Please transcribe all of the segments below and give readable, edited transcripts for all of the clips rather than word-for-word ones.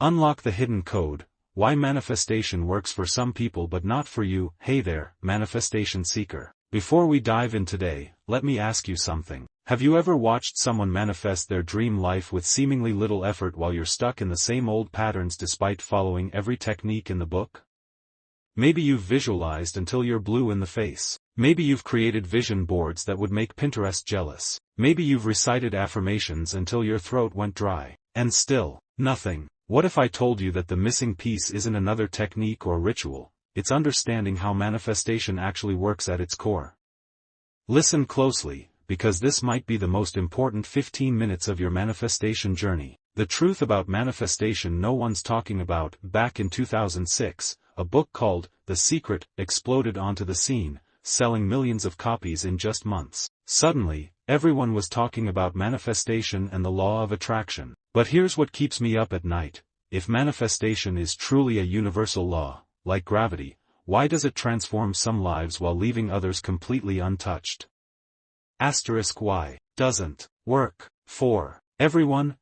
Unlock the hidden code, why manifestation works for some people but not for you. Hey there, manifestation seeker. Before we dive in today, let me ask you something. Have you ever watched someone manifest their dream life with seemingly little effort while you're stuck in the same old patterns despite following every technique in the book? Maybe you've visualized until you're blue in the face. Maybe you've created vision boards that would make Pinterest jealous. Maybe you've recited affirmations until your throat went dry. And still, nothing. What if I told you that the missing piece isn't another technique or ritual, it's understanding how manifestation actually works at its core? Listen closely, because this might be the most important 15 minutes of your manifestation journey. The truth about manifestation no one's talking about. Back in 2006, a book called The Secret exploded onto the scene, selling millions of copies in just months. Suddenly, everyone was talking about manifestation and the law of attraction. But here's what keeps me up at night. If manifestation is truly a universal law, like gravity, why does it transform some lives while leaving others completely untouched? Why doesn't work for everyone?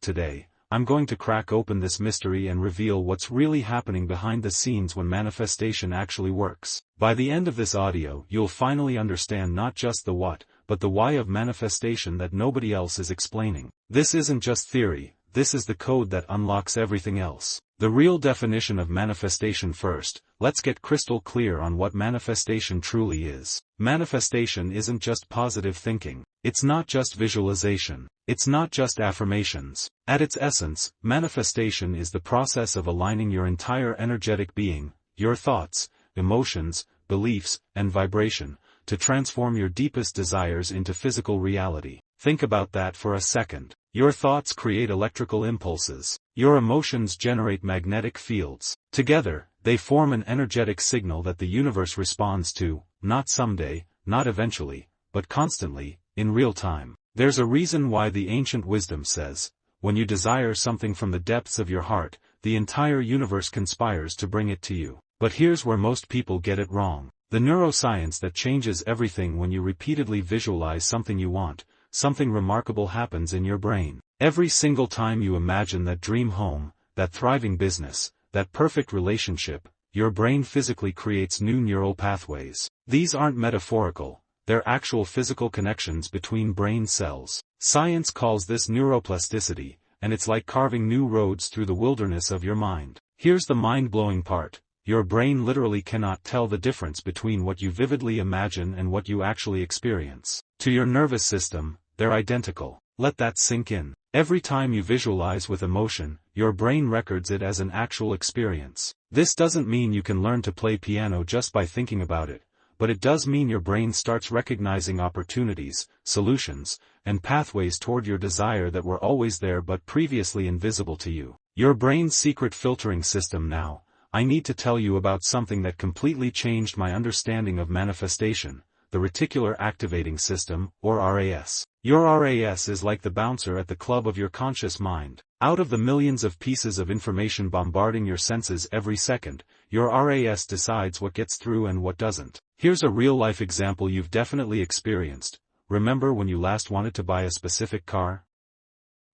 Today, I'm going to crack open this mystery and reveal what's really happening behind the scenes when manifestation actually works. By the end of this audio, you'll finally understand not just the what, but the why of manifestation that nobody else is explaining. This isn't just theory, this is the code that unlocks everything else. The real definition of manifestation first. Let's get crystal clear on what manifestation truly is. Manifestation isn't just positive thinking. It's not just visualization. It's not just affirmations. At its essence, manifestation is the process of aligning your entire energetic being, your thoughts, emotions, beliefs, and vibration, to transform your deepest desires into physical reality. Think about that for a second. Your thoughts create electrical impulses. Your emotions generate magnetic fields. Together, they form an energetic signal that the universe responds to, not someday, not eventually, but constantly, in real time. There's a reason why the ancient wisdom says, when you desire something from the depths of your heart, the entire universe conspires to bring it to you. But here's where most people get it wrong. The neuroscience that changes everything. When you repeatedly visualize something you want, something remarkable happens in your brain. Every single time you imagine that dream home, that thriving business, that perfect relationship, your brain physically creates new neural pathways. These aren't metaphorical, they're actual physical connections between brain cells. Science calls this neuroplasticity, and it's like carving new roads through the wilderness of your mind. Here's the mind-blowing part. Your brain literally cannot tell the difference between what you vividly imagine and what you actually experience. To your nervous system, they're identical. Let that sink in. Every time you visualize with emotion, your brain records it as an actual experience. This doesn't mean you can learn to play piano just by thinking about it, but it does mean your brain starts recognizing opportunities, solutions, and pathways toward your desire that were always there but previously invisible to you. Your brain's secret filtering system. Now, I need to tell you about something that completely changed my understanding of manifestation. The reticular activating system, or RAS. Your RAS is like the bouncer at the club of your conscious mind. Out of the millions of pieces of information bombarding your senses every second, your RAS decides what gets through and what doesn't. Here's a real-life example you've definitely experienced. Remember when you last wanted to buy a specific car?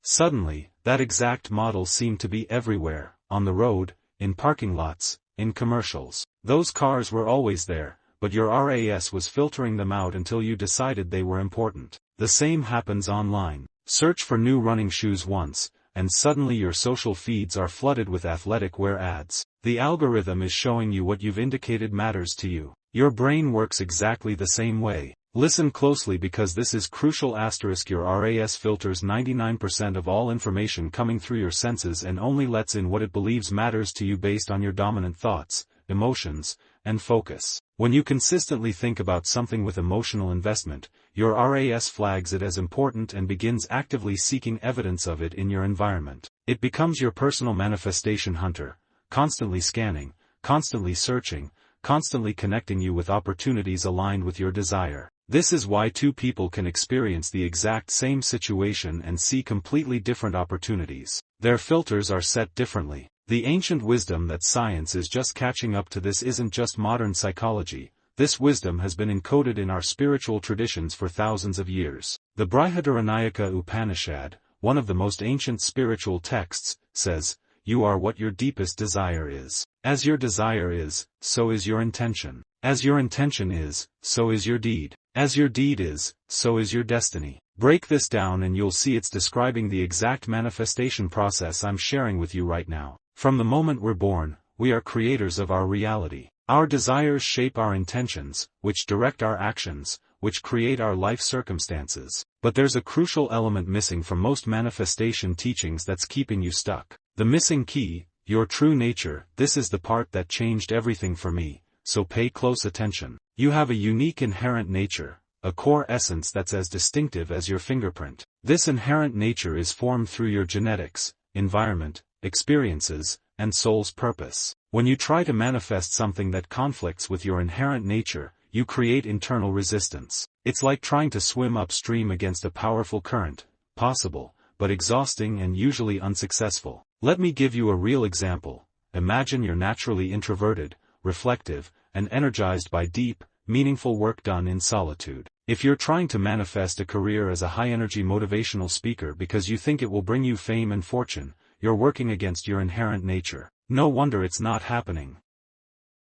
Suddenly, that exact model seemed to be everywhere, on the road, in parking lots, in commercials. Those cars were always there, but your RAS was filtering them out until you decided they were important. The same happens online. Search for new running shoes once, and suddenly your social feeds are flooded with athletic wear ads. The algorithm is showing you what you've indicated matters to you. Your brain works exactly the same way. Listen closely because this is crucial. Your RAS filters 99% of all information coming through your senses and only lets in what it believes matters to you based on your dominant thoughts, emotions, and focus. When you consistently think about something with emotional investment, your RAS flags it as important and begins actively seeking evidence of it in your environment. It becomes your personal manifestation hunter, constantly scanning, constantly searching, constantly connecting you with opportunities aligned with your desire. This is why two people can experience the exact same situation and see completely different opportunities. Their filters are set differently. The ancient wisdom that science is just catching up to this isn't just modern psychology. This wisdom has been encoded in our spiritual traditions for thousands of years. The Brihadaranyaka Upanishad, one of the most ancient spiritual texts, says, you are what your deepest desire is. As your desire is, so is your intention. As your intention is, so is your deed. As your deed is, so is your destiny. Break this down and you'll see it's describing the exact manifestation process I'm sharing with you right now. From the moment we're born, we are creators of our reality. Our desires shape our intentions, which direct our actions, which create our life circumstances. But there's a crucial element missing from most manifestation teachings that's keeping you stuck. The missing key, your true nature. This is the part that changed everything for me, so pay close attention. You have a unique inherent nature, a core essence that's as distinctive as your fingerprint. This inherent nature is formed through your genetics, environment, experiences, and soul's purpose. When you try to manifest something that conflicts with your inherent nature, you create internal resistance. It's like trying to swim upstream against a powerful current, possible, but exhausting and usually unsuccessful. Let me give you a real example. Imagine you're naturally introverted, reflective, and energized by deep, meaningful work done in solitude. If you're trying to manifest a career as a high-energy motivational speaker because you think it will bring you fame and fortune, you're working against your inherent nature. No wonder it's not happening.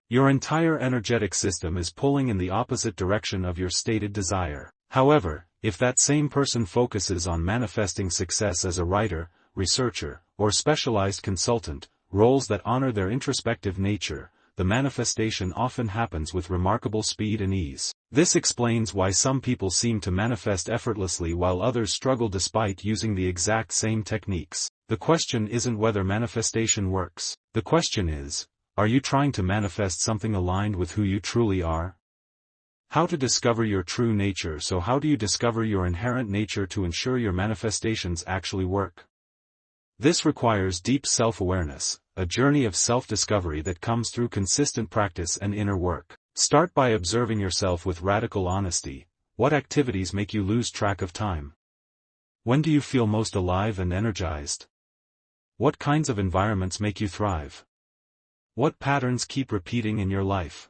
Your entire energetic system is pulling in the opposite direction of your stated desire. However, if that same person focuses on manifesting success as a writer, researcher, or specialized consultant, roles that honor their introspective nature, the manifestation often happens with remarkable speed and ease. This explains why some people seem to manifest effortlessly while others struggle despite using the exact same techniques. The question isn't whether manifestation works. The question is, are you trying to manifest something aligned with who you truly are? How to discover your true nature. So how do you discover your inherent nature to ensure your manifestations actually work? This requires deep self-awareness, a journey of self-discovery that comes through consistent practice and inner work. Start by observing yourself with radical honesty. What activities make you lose track of time? When do you feel most alive and energized? What kinds of environments make you thrive? What patterns keep repeating in your life?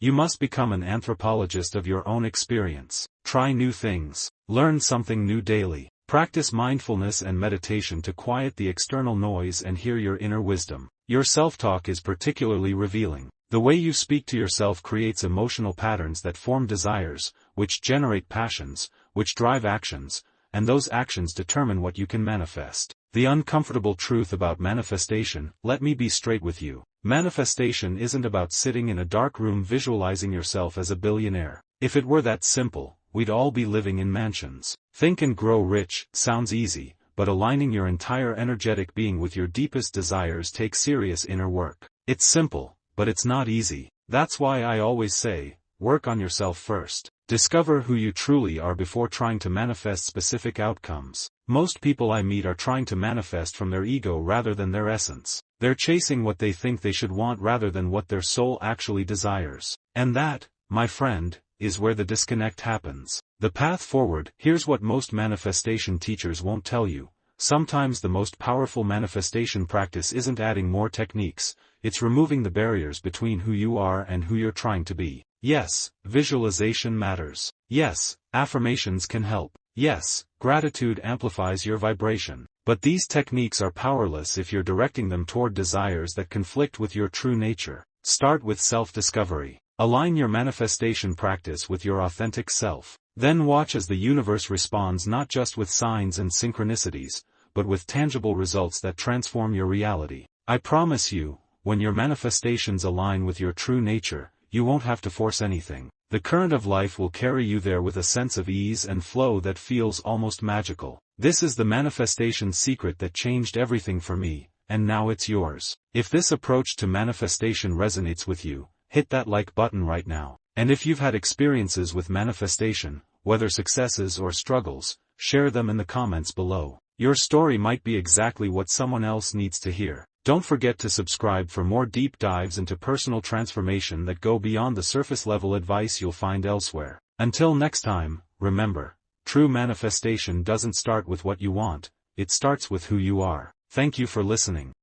You must become an anthropologist of your own experience. Try new things. Learn something new daily. Practice mindfulness and meditation to quiet the external noise and hear your inner wisdom. Your self-talk is particularly revealing. The way you speak to yourself creates emotional patterns that form desires, which generate passions, which drive actions, and those actions determine what you can manifest. The uncomfortable truth about manifestation. Let me be straight with you. Manifestation isn't about sitting in a dark room visualizing yourself as a billionaire. If it were that simple, we'd all be living in mansions. Think and grow rich sounds easy, but aligning your entire energetic being with your deepest desires takes serious inner work. It's simple, but it's not easy. That's why I always say, work on yourself first. Discover who you truly are before trying to manifest specific outcomes. Most people I meet are trying to manifest from their ego rather than their essence. They're chasing what they think they should want rather than what their soul actually desires. And that, my friend, is where the disconnect happens. The path forward. Here's what most manifestation teachers won't tell you. Sometimes the most powerful manifestation practice isn't adding more techniques, it's removing the barriers between who you are and who you're trying to be. Yes, visualization matters. Yes, affirmations can help. Yes, gratitude amplifies your vibration. But these techniques are powerless if you're directing them toward desires that conflict with your true nature. Start with self-discovery. Align your manifestation practice with your authentic self. Then watch as the universe responds not just with signs and synchronicities, but with tangible results that transform your reality. I promise you, when your manifestations align with your true nature, you won't have to force anything. The current of life will carry you there with a sense of ease and flow that feels almost magical. This is the manifestation secret that changed everything for me, and now it's yours. If this approach to manifestation resonates with you, hit that like button right now. And if you've had experiences with manifestation, whether successes or struggles, share them in the comments below. Your story might be exactly what someone else needs to hear. Don't forget to subscribe for more deep dives into personal transformation that go beyond the surface-level advice you'll find elsewhere. Until next time, remember, true manifestation doesn't start with what you want, it starts with who you are. Thank you for listening.